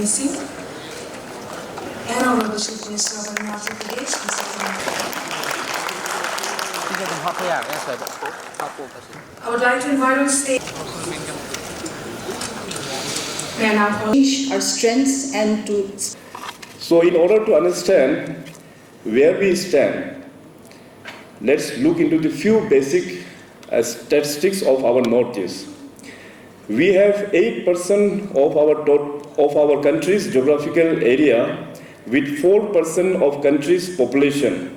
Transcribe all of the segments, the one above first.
Singh, and Honorable Chief Minister of Arunachal Pradesh, Mr. I would like to invite on stage our strengths and to. So in order to understand where we stand, let's look into the few basic statistics of our Northeast. We have 8% of our country's geographical area with 4% of country's population,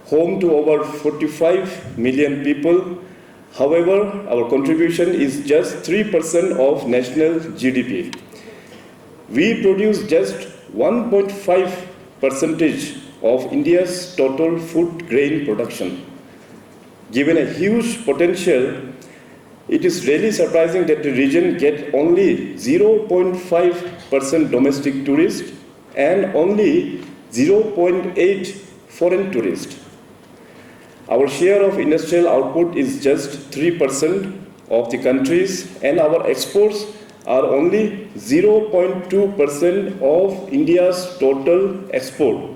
home to over 45 million people. However, our contribution is just 3% of national GDP. We produce just 1.5% of India's total food grain production. Given a huge potential, it is really surprising that the region gets only 0.5% domestic tourists and only 0.8 foreign tourists. Our share of industrial output is just 3% of the country's, and our exports are only 0.2% of India's total export.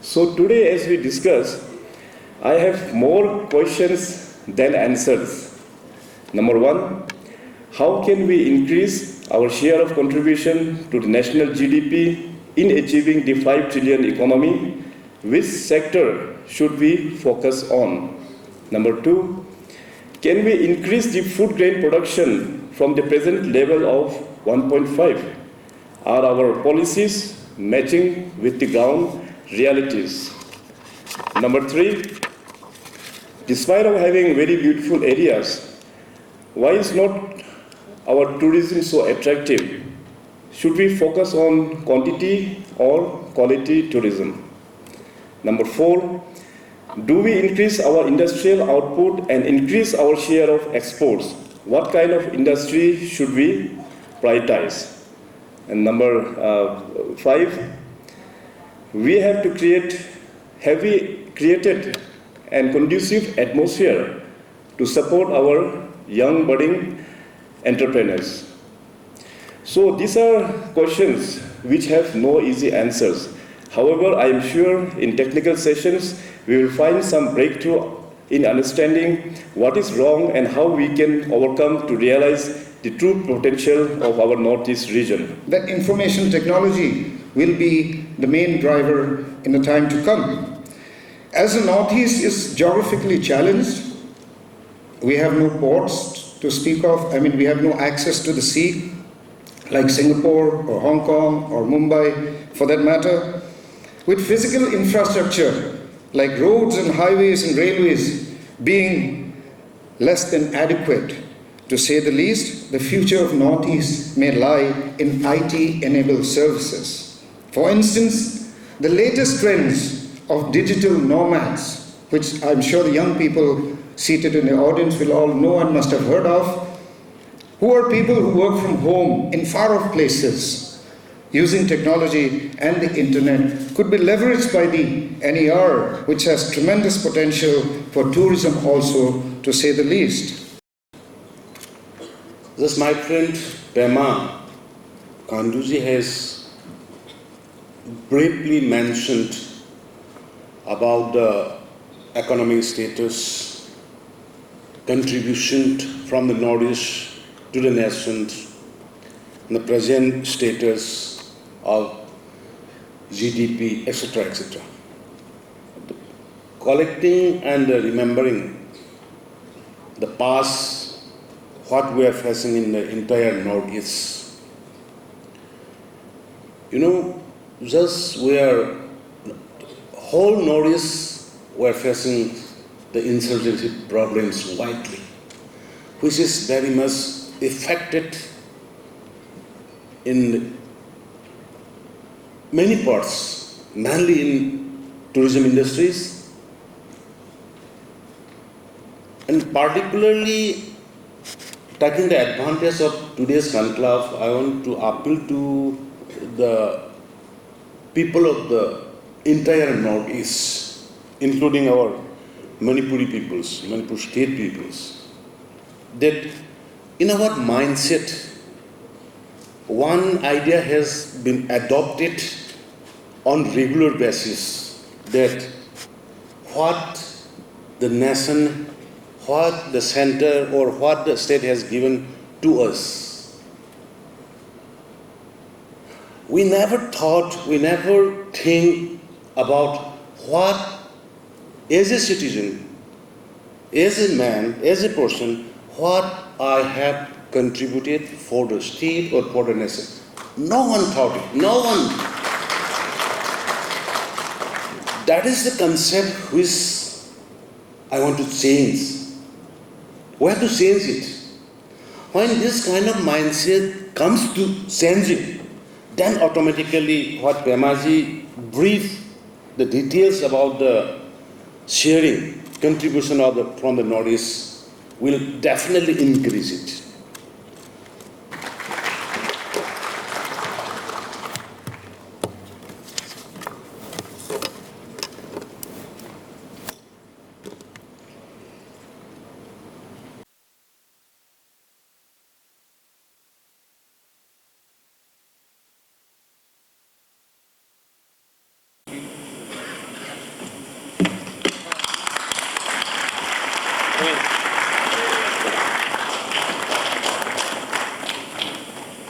So today, as we discuss, I have more questions than answers. Number one, how can we increase our share of contribution to the national GDP in achieving the 5 trillion economy? Which sector should we focus on? Number two, can we increase the food grain production from the present level of 1.5? Are our policies matching with the ground realities? Number three, despite of having very beautiful areas, why is not our tourism so attractive? Should we focus on quantity or quality tourism? Number four, do we increase our industrial output and increase our share of exports? What kind of industry should we prioritize? And number five, we have to created and conducive atmosphere to support our young budding entrepreneurs. So these are questions which have no easy answers. However, I am sure in technical sessions we will find some breakthrough in understanding what is wrong and how we can overcome to realize the true potential of our Northeast region. That information technology will be the main driver in the time to come. As the Northeast is geographically challenged, we have no ports to speak of. I mean, we have no access to the sea, like Singapore or Hong Kong or Mumbai, for that matter. With physical infrastructure, like roads and highways and railways, being less than adequate, to say the least, the future of Northeast may lie in IT-enabled services. For instance, the latest trends of digital nomads, which I'm sure the young people seated in the audience will all know and must have heard of, who are people who work from home in far-off places using technology and the internet, could be leveraged by the NER, which has tremendous potential for tourism also, to say the least. Thus, my friend Pema Kanduji has briefly mentioned about the economic status, contribution from the Northeast to the nation, and the present status of GDP, etc., etc. Collecting and remembering the past, what we are facing in the entire Northeast. You know, just whole Northeast were facing the insurgency problems widely, which is very much affected in many parts, mainly in tourism industries, and particularly taking the advantage of today's conclave, I want to appeal to the people of the entire Northeast, including our Manipuri peoples, Manipur state peoples, that in our mindset, one idea has been adopted on regular basis, that what the nation, what the center or what the state has given to us. We never thought, we never think about what, as a citizen, as a man, as a person, what I have contributed for the state or for the nation. No one thought it, no one. That is the concept which I want to change. We have to change it. When this kind of mindset comes to changing, then automatically what Pemaji briefed the details about the sharing, contribution from the Northeast will definitely increase it.